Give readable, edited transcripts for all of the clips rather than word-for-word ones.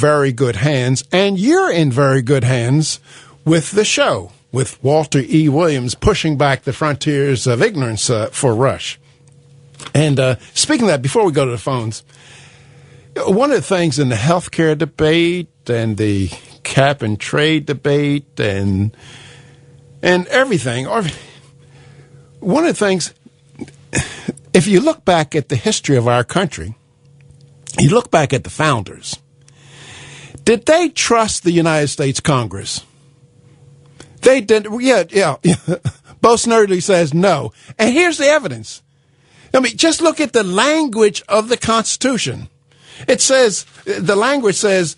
very good hands, and you're in very good hands with the show, with Walter E. Williams pushing back the frontiers of ignorance for Rush. And speaking of that, before we go to the phones, one of the things in the healthcare debate and the cap and trade debate and everything, one of the things, if you look back at the history of our country, you look back at the founders, did they trust the United States Congress? They didn't. Yeah. Bo Snerdley says no. And here's the evidence. I mean, just look at the language of the Constitution. It says, the language says,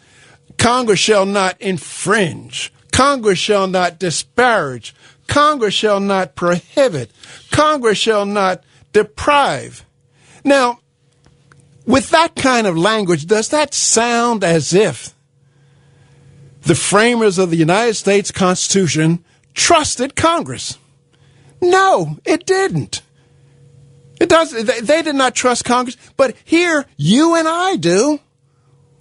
Congress shall not infringe. Congress shall not disparage. Congress shall not prohibit. Congress shall not deprive. Now, with that kind of language, does that sound as if the framers of the United States Constitution trusted Congress? No, it didn't. It does. They did not trust Congress, but here you and I do.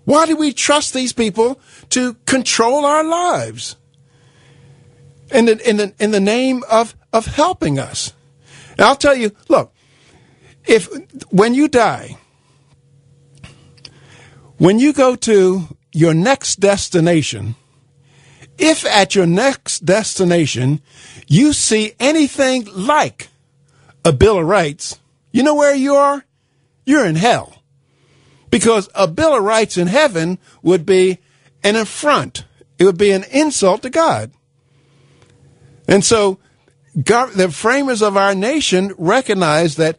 Why do we trust these people to control our lives in the name of helping us? And I'll tell you, look, when you die, when you go to your next destination, if at your next destination you see anything like a Bill of Rights, you know where you are? You're in hell. Because a Bill of Rights in heaven would be an affront. It would be an insult to God. And so the framers of our nation recognize that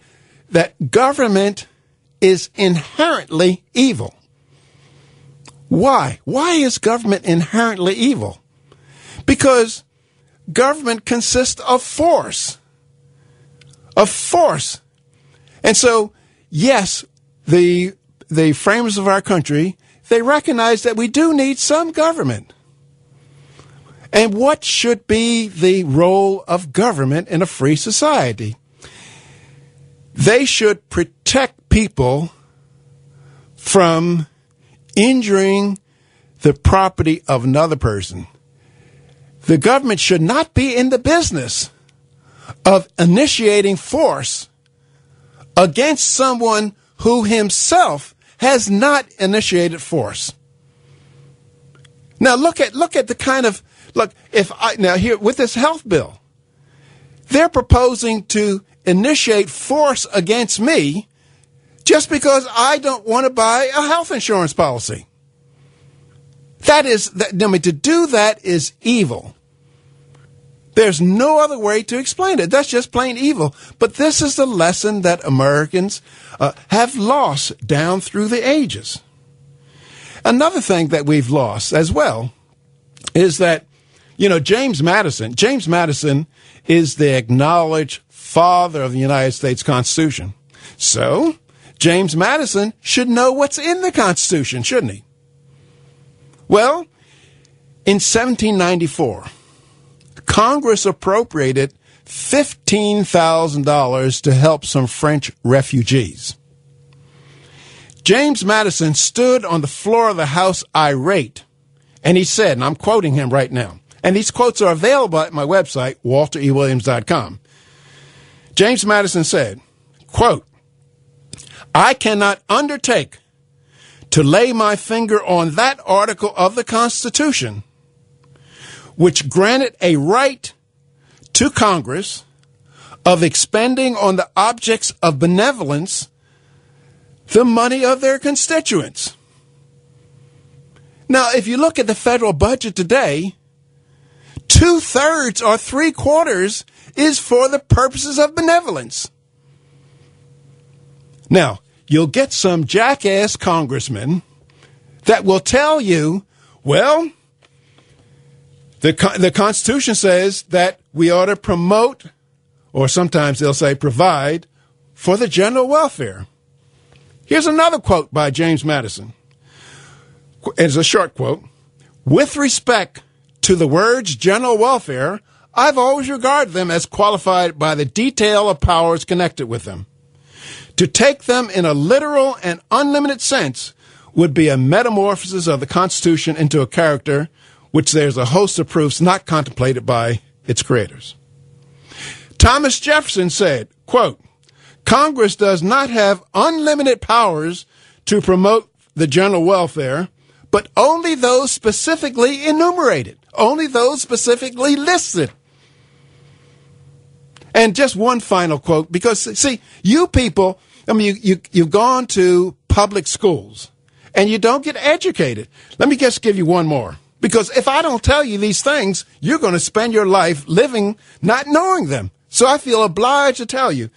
government is inherently evil. Why? Why is government inherently evil? Because government consists of force. Of force. And so, yes, the framers of our country, they recognize that we do need some government. And what should be the role of government in a free society? They should protect people from injuring the property of another person. The government should not be in the business of initiating force against someone who himself has not initiated force. Now look at the kind of here with this health bill, they're proposing to initiate force against me just because I don't want to buy a health insurance policy. To do that is evil. There's no other way to explain it. That's just plain evil. But this is the lesson that Americans have lost down through the ages. Another thing that we've lost as well is that, James Madison is the acknowledged father of the United States Constitution. So, James Madison should know what's in the Constitution, shouldn't he? Well, in 1794, Congress appropriated $15,000 to help some French refugees. James Madison stood on the floor of the House irate, and he said, and I'm quoting him right now, and these quotes are available at my website, walterewilliams.com. James Madison said, quote, "I cannot undertake to lay my finger on that article of the Constitution which granted a right to Congress of expending on the objects of benevolence the money of their constituents." Now, if you look at the federal budget today, 2/3 or 3/4 is for the purposes of benevolence. Now, you'll get some jackass congressman that will tell you, well, the Constitution says that we ought to promote, or sometimes they'll say provide, for the general welfare. Here's another quote by James Madison. It's a short quote. "With respect to the words general welfare, I've always regarded them as qualified by the detail of powers connected with them. To take them in a literal and unlimited sense would be a metamorphosis of the Constitution into a character which there's a host of proofs not contemplated by its creators. Thomas Jefferson said, quote, Congress does not have unlimited powers to promote the general welfare, but only those specifically enumerated, only those specifically listed. And just one final quote, because, see, you people, I mean, you've gone to public schools, and you don't get educated. Let me just give you one more. Because if I don't tell you these things, you're going to spend your life living not knowing them. So I feel obliged to tell you.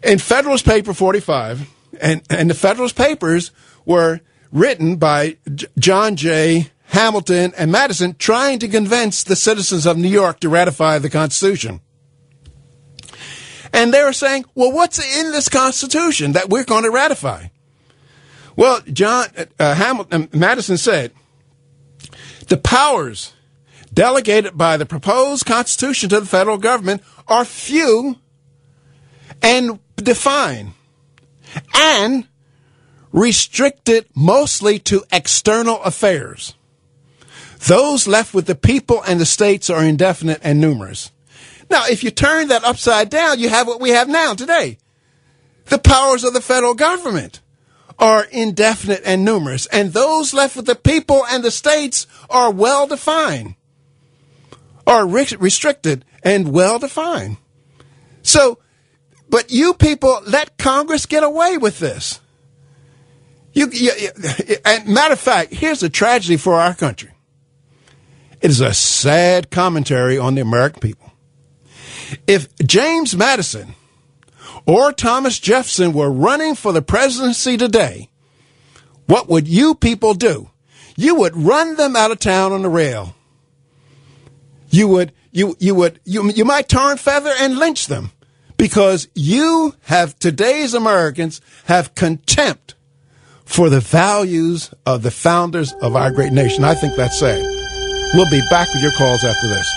In Federalist Paper 45, and the Federalist Papers were written by John Jay, Hamilton, and Madison, trying to convince the citizens of New York to ratify the Constitution. And they were saying, well, what's in this Constitution that we're going to ratify? Well, Madison said, the powers delegated by the proposed Constitution to the federal government are few and defined and restricted mostly to external affairs. Those left with the people and the states are indefinite and numerous. Now, if you turn that upside down, you have what we have now today. The powers of the federal government are indefinite and numerous, and those left with the people and the states are well-defined, are restricted and well-defined. So, but you people let Congress get away with this. And matter of fact, here's a tragedy for our country. It is a sad commentary on the American people. If James Madison or Thomas Jefferson were running for the presidency today, what would you people do? You would run them out of town on the rail. You might tar and feather and lynch them because today's Americans have contempt for the values of the founders of our great nation. I think that's sad. We'll be back with your calls after this.